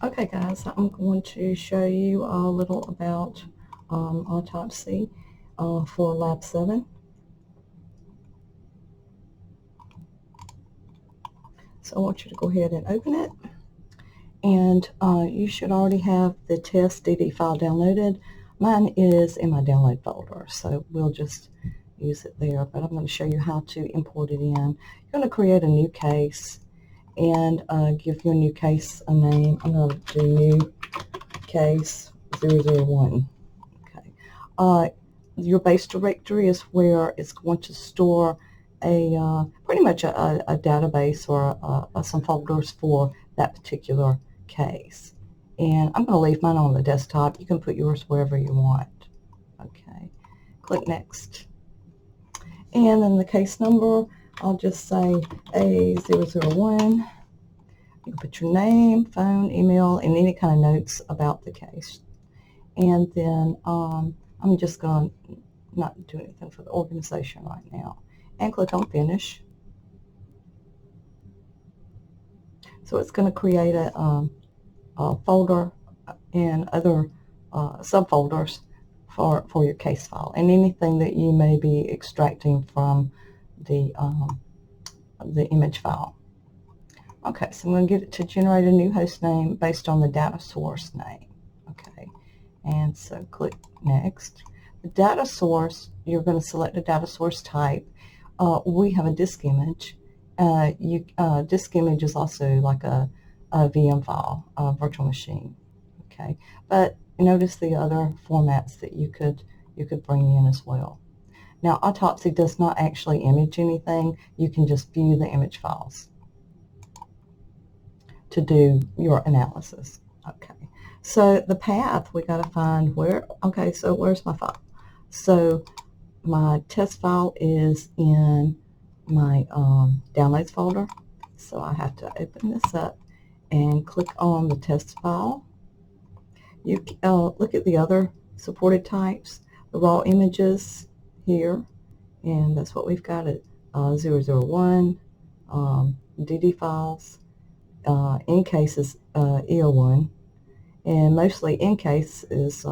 Okay guys, I'm going to show you a little about Autopsy for Lab 7. So I want you to go ahead and open it. And you should already have the test DD file downloaded. Mine is in my download folder, so we'll just use it there. But I'm going to show you how to import it in. You're going to create a new case and give your new case a name. I'm going to do new case 001. Okay. Your base directory is where it's going to store a pretty much a database or some folders for that particular case. And I'm going to leave mine on the desktop. You can put yours wherever you want. Okay. Click Next. And then the case number, I'll just say A001. You can put your name, phone, email, and any kind of notes about the case. And then I'm just going to not do anything for the organization right now. And click on Finish. So it's going to create a folder and other subfolders for your case file and anything that you may be extracting from the image file. Okay, so I'm going to get it to generate a new host name based on the data source name. Okay, and so click Next. The data source, you're going to select a data source type. We have a disk image. Disk image is also like a VM file, a virtual machine. Okay, but notice the other formats that you could bring in as well. Now, Autopsy does not actually image anything. You can just view the image files to do your analysis. Okay, so the path, we got to find where. Okay, so where's my file? So my test file is in my downloads folder. So I have to open this up and click on the test file. You look at the other supported types, the raw images here, and that's what we've got at 001, DD files, in cases EO1, and mostly in case is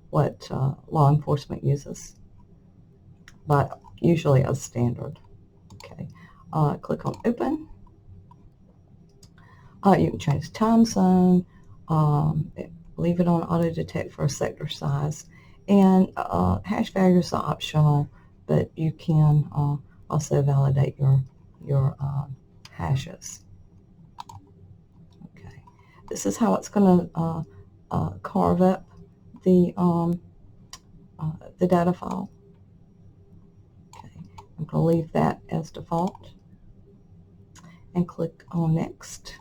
what law enforcement uses, but usually as standard. Okay, click on Open. You can change the time zone, leave it on auto detect for a sector size, and hash values are optional, but you can also validate your hashes. Okay, this is how it's going to carve up the data file. Okay, I'm going to leave that as default and click on Next.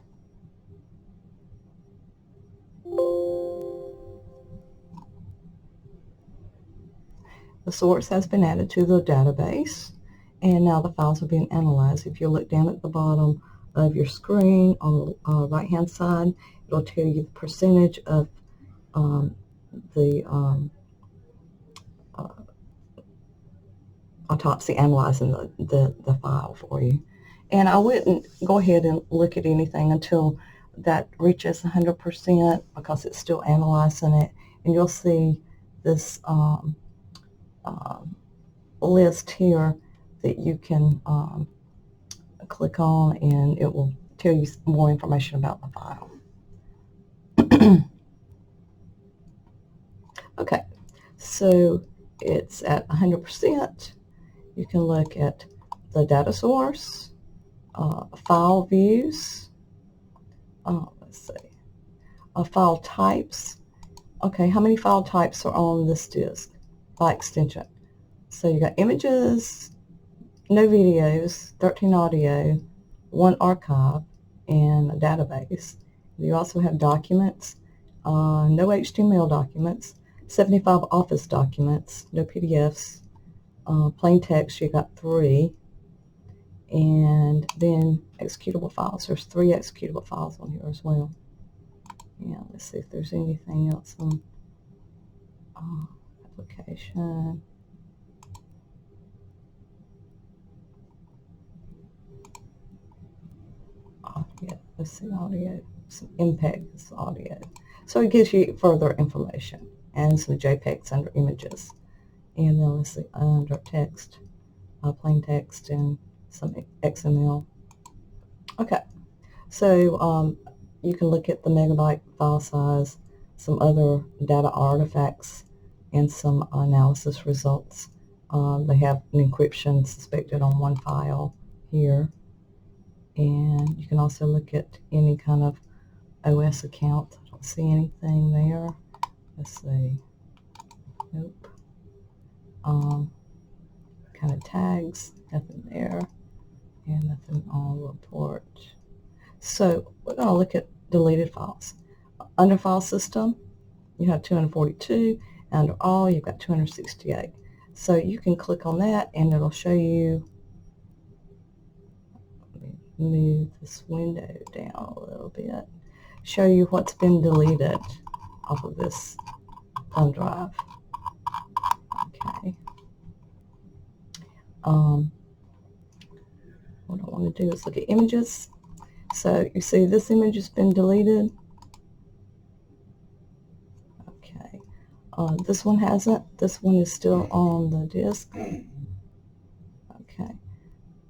The source has been added to the database, and now the files are being analyzed. If you look down at the bottom of your screen on the right-hand side, it'll tell you the percentage of the Autopsy analyzing the file for you. And I wouldn't go ahead and look at anything until that reaches 100% because it's still analyzing it. And you'll see this list here that you can click on, and it will tell you more information about the file. Okay, so it's at 100%. You can look at the data source, file views, let's see, file types. Okay, how many file types are on this disk by extension? So you got images, no videos, 13 audio, 1 archive, and a database. You also have documents, no HTML documents, 75 Office documents, no PDFs, plain text, you got 3, and then executable files. There's 3 executable files on here as well. Yeah, let's see if there's anything else on application. Yeah, let's see, audio. some MPEG audio. So it gives you further information and some JPEGs under images. And then let's see, under text, plain text and some XML. Okay, so you can look at the megabyte file size, some other data artifacts, and some analysis results. They have an encryption suspected on one file here. And you can also look at any kind of OS account. I don't see anything there. Let's see. Nope. Kind of tags, nothing there, and nothing on report. So we're going to look at deleted files. Under file system, you have 242. Under all, you've got 268. So you can click on that and it'll show you. Let me move this window down a little bit. Show you what's been deleted off of this thumb drive. Okay. What I want to do is look at images. So you see this image has been deleted. Okay. This one hasn't. This one is still on the disk. Okay.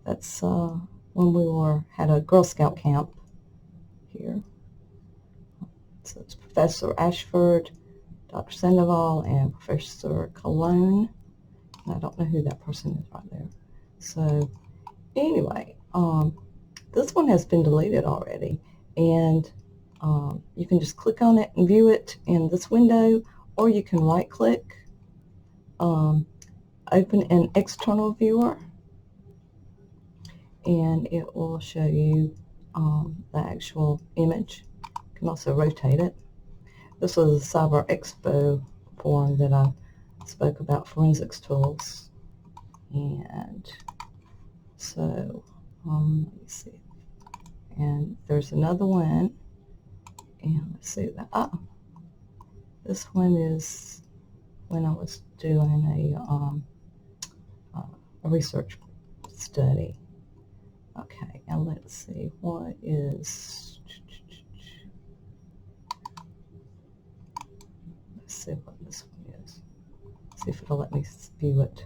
That's when we had a Girl Scout camp here. So it's Professor Ashford, Dr. Sandoval, and Professor Cologne. And I don't know who that person is right there. So anyway, this one has been deleted already, and you can just click on it and view it in this window, or you can right click, open an external viewer, and it will show you the actual image. You can also rotate it. This was a Cyber Expo forum that I spoke about forensics tools, and so let me see. And there's another one, and let's see that. This one is when I was doing a research study. Okay, and let's see what is. Let's see what this one is. See if it'll let me view it.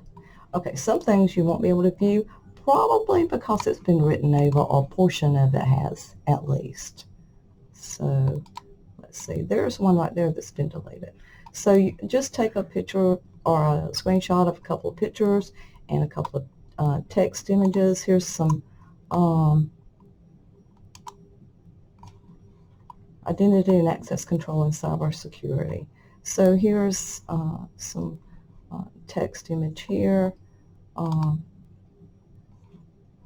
Okay, some things you won't be able to view, probably because it's been written over, or a portion of it has, at least. So let's see, there's one right there that's been deleted. So you just take a picture or a screenshot of a couple of pictures and a couple of text images. Here's some identity and access control and cybersecurity. So here's some text image here.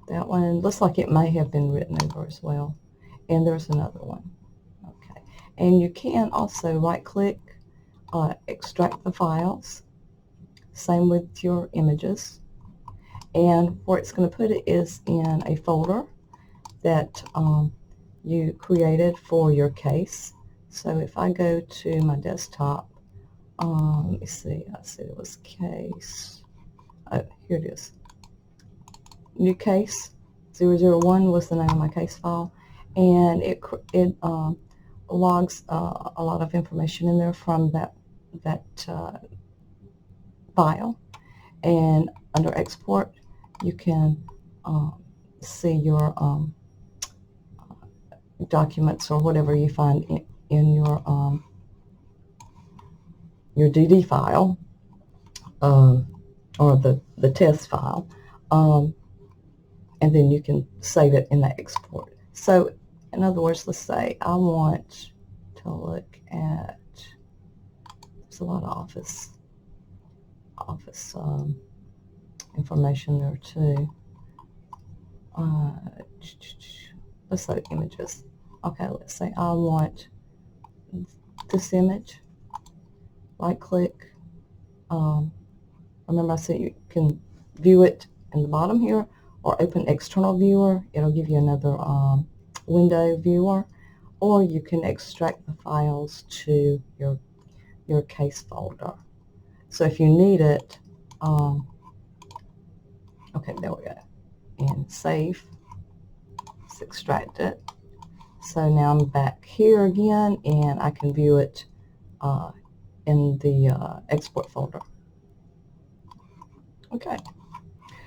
That one looks like it may have been written over as well. And there's another one. Okay. And you can also right-click, extract the files. Same with your images. And where it's going to put it is in a folder that you created for your case. So if I go to my desktop, let me see, I said it was case. Oh, here it is. New case 001 was the name of my case file, and it logs a lot of information in there from that file. And under export, you can see your documents or whatever you find in your DD file, or the test file, and then you can save it in the export. So in other words, let's say I want to look at, there's a lot of office information there too. Let's say images. Okay, let's say I want this image. Right click. Remember I said you can view it in the bottom here, or open external viewer. It'll give you another window viewer, or you can extract the files to your case folder. So if you need it, okay, there we go. And save. Let's extract it. So now I'm back here again, and I can view it in the export folder. Okay,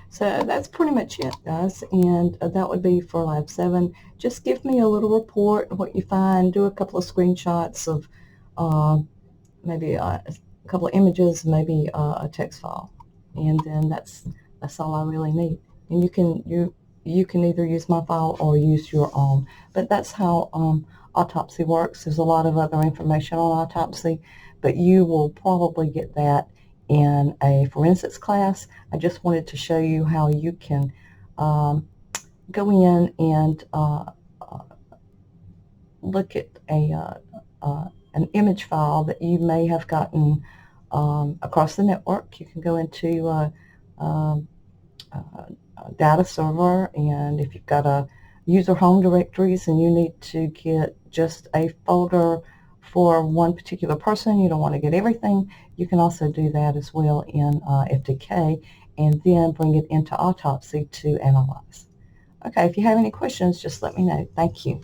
so that's pretty much it, guys, and that would be for Lab 7. Just give me a little report, what you find, do a couple of screenshots of maybe a couple of images, maybe a text file, and then that's all I really need. And you can either use my file or use your own, but that's how Autopsy works. There's a lot of other information on Autopsy, but you will probably get that in a forensics class. I just wanted to show you how you can go in and look at an image file that you may have gotten across the network. You can go into a data server, and if you've got a user home directories and you need to get just a folder for one particular person, you don't want to get everything, you can also do that as well in FTK, and then bring it into Autopsy to analyze. Okay, if you have any questions, just let me know. Thank you.